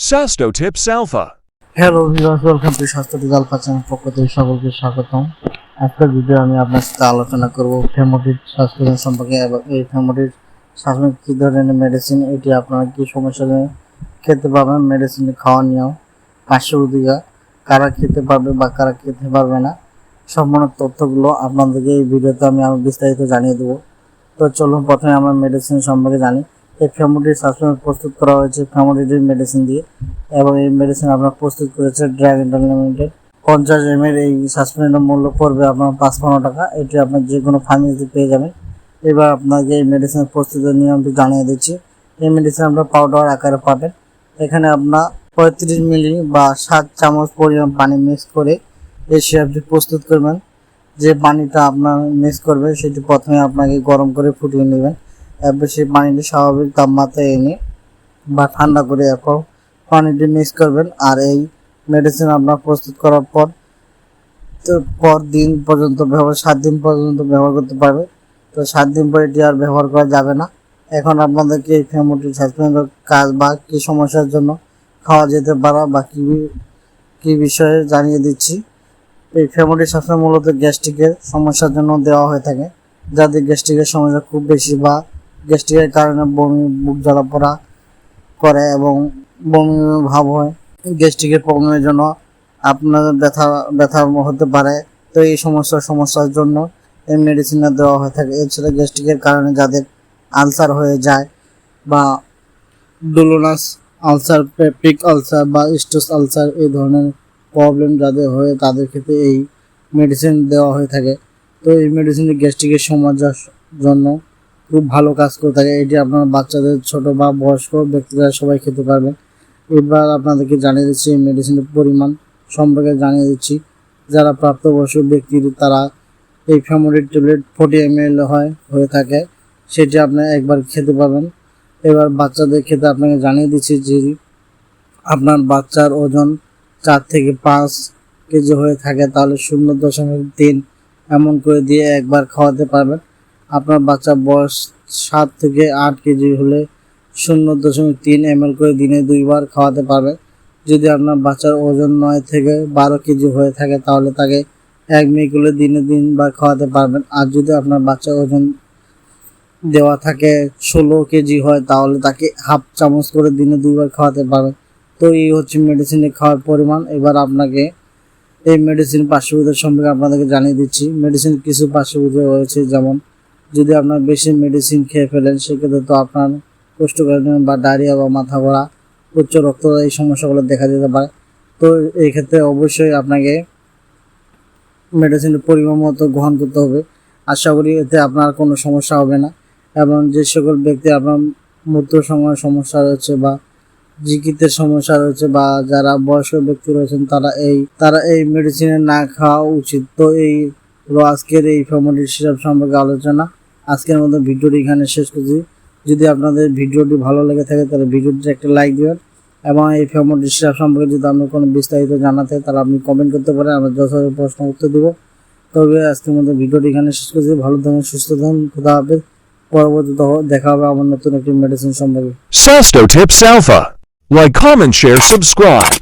Sasto Tips Alpha. Hello viewers, welcome to স্বাস্থ্য tips alpha channel পক্ষ থেকে সকলকে স্বাগতম। আজকের ভিডিও আমি আপনার সাথে আলোচনা করব ফেমোডিড সাসপেনশন সম্পর্কে এবং এই ফেমোডিড সাসপেনশন কী ধরনের মেডিসিন, এটি আপনারা কী সমস্যা খেতে পারবেন, মেডিসিন খাওয়া নিয়েও পার্শ্ব প্রতিক্রিয়া, কারা খেতে পারবে বা কারা খেতে পারবে না, সম্পূর্ণ তথ্যগুলো আপনাদেরকে এই ভিডিওতে আমি বিস্তারিত জানিয়ে দেবো। তো চলুন প্রথমে আমরা মেডিসিন সম্পর্কে জানি। এই ফেমোডিড সাসপেনশন প্রস্তুত করা হয়েছে ফেমোডিডের মেডিসিন দিয়ে এবং এই মেডিসিন আপনার প্রস্তুত করেছে ড্রাগন লিমিটেড। 50 ml এই সাসপেনশনের মূল্য পড়বে আপনার 55 টাকা। এটি আপনার যে কোনো ফার্মেসিতে পেয়ে যাবেন। এবার আপনাকে এই মেডিসিনের প্রস্তুতের নিয়মটি জানিয়ে দিচ্ছি। এই মেডিসিন আপনার পাউডার আকারে পাবেন। এখানে আপনার 35 মিলি বা 7 চামচ পরিমাণ পানি মিক্স করে এই সিরাপটি প্রস্তুত করবেন। যে পানিটা আপনার মিক্স করবে সেটি প্রথমে আপনাকে গরম করে ফুটিয়ে নেবেন। এরপর সেই পানিটি স্বাভাবিক তাপমাত্রায় এনে বা ঠান্ডা করে এরপর পানিটি মিক্স করবেন। আর এই মেডিসিন আপনার প্রস্তুত করার পর দিন পর্যন্ত 7 দিন পর্যন্ত ব্যবহার করতে পারবে। তো 7 দিন পর এটি আর ব্যবহার করা যাবে না। এখন আপনাদেরকে এই ফেমোডিড সাসপেনশনের কাজ বা কী সমস্যার জন্য খাওয়া যেতে পারা বা কী বিষয়ে জানিয়ে দিচ্ছি। এই ফেমোডিড সাসপেনশন মূলত গ্যাস্ট্রিকের সমস্যার জন্য দেওয়া হয়ে থাকে। যাদের গ্যাস্ট্রিকের সমস্যা খুব বেশি বা গ্যাস্ট্রিকের কারণে বমি, বুক জ্বালা পোড়া করে এবং বমি ভাব হয়, গ্যাস্ট্রিকের প্রবলেমের জন্য আপনার ব্যথা হতে পারে। তো এই সমস্যার জন্য এই মেডিসিনটা দেওয়া হয়ে থাকে। এছাড়া গ্যাস্ট্রিকের কারণে যাদের আলসার হয়ে যায় বা ডুলোনাস আলসার, পেপটিক আলসার বা স্টোস আলসার, এই ধরনের প্রবলেম যাদের হয়ে তাদের ক্ষেত্রে এই মেডিসিন দেওয়া হয়ে থাকে। তো এই মেডিসিনটি গ্যাস্ট্রিকের সমস্যার জন্য খুব ভালো কাজ করে থাকে। এটি আপনার বাচ্চাদের, ছোট বা বয়স্ক ব্যক্তিরা সবাই খেতে পারবেন। এবার আপনাদেরকে জানিয়ে দিচ্ছি এই মেডিসিনের পরিমাণ সম্পর্কে জানিয়ে দিচ্ছি। যারা প্রাপ্তবয়স্ক ব্যক্তি তারা এই ফেমোডিড ট্যাবলেট 40 ml হয়ে থাকে, সেটি আপনি একবার খেতে পারবেন। এবার বাচ্চাদের ক্ষেত্রে আপনাকে জানিয়ে দিচ্ছি যে আপনার বাচ্চার ওজন 4 থেকে 5 কেজি হয়ে থাকে তাহলে 0.3 এমন করে দিয়ে একবার খাওয়াতে পারবেন। আপনার বাচ্চার বয়স 7 থেকে 8 কেজি হলে 0.3 ml করে দিনে 2 বার খাওয়াতে পারবেন। যদি আপনার বাচ্চার ওজন 9 থেকে 12 কেজি হয়ে থাকে তাহলে তাকে 1 মিলি করে দিনে 3 বার খাওয়াতে পারবেন। আর যদি আপনার বাচ্চার ওজন দেওয়া থাকে 16 কেজি হয় তাহলে তাকে হাফ চামচ করে দিনে 2 বার খাওয়াতে পারবেন। তো এই হচ্ছে মেডিসিনের খাওয়ার পরিমাণ। এবার আপনাকে এই মেডিসিন পার্শ্বপ্রতিক্রিয়া সম্পর্কে আপনাদেরকে জানিয়ে দিচ্ছি। মেডিসিন কিছু পার্শ্বপ্রতিক্রিয়া রয়েছে, যেমন যদি আপনার বেশি মেডিসিন খেয়ে ফেলেন সেক্ষেত্রে তো আপনার কোষ্ঠকাঠিন্য বা ডায়রিয়া বা মাথা ঘোরা, উচ্চ রক্তচাপ, এই সমস্যাগুলো দেখা যেতে পারে। তো এই ক্ষেত্রে অবশ্যই আপনাকে মেডিসিনের পরিমাণ মতো গ্রহণ করতে হবে। আশা করি এতে আপনার কোনো সমস্যা হবে না। এবং যে সকল ব্যক্তি আপনার মূত্র সমস্যা রয়েছে বা যকৃতের সমস্যা রয়েছে বা যারা বয়স্ক ব্যক্তি রয়েছেন তারা এই মেডিসিনের না খাওয়া উচিত। তো এই আজকের এই ফেমোডিড সিরাপ সম্পর্কে আলোচনা। আজকের মতো ভিডিওটি এখানে শেষ করছি। যদি আপনাদের ভিডিওটি ভালো লেগে থাকে তাহলে ভিডিওটি একটা লাইক দিবেন এবং এই ফেমোডিড সিরাপ সম্পর্কে যদি আপনার কোনো বিস্তারিত জানাতে তাহলে আপনি কমেন্ট করতে পারেন, আমরা যথাযথ প্রশ্ন উত্তর দেবো। তবে আজকের মতো ভিডিওটি এখানে শেষ করছি। ভালো থাকুন, সুস্থ থাকুন, খোদা হাফেজ। পরবর্তীতে দেখা হবে আমার নতুন একটি মেডিসিন সম্পর্কে। Sasto Tips Alpha. Like, comment, share, subscribe.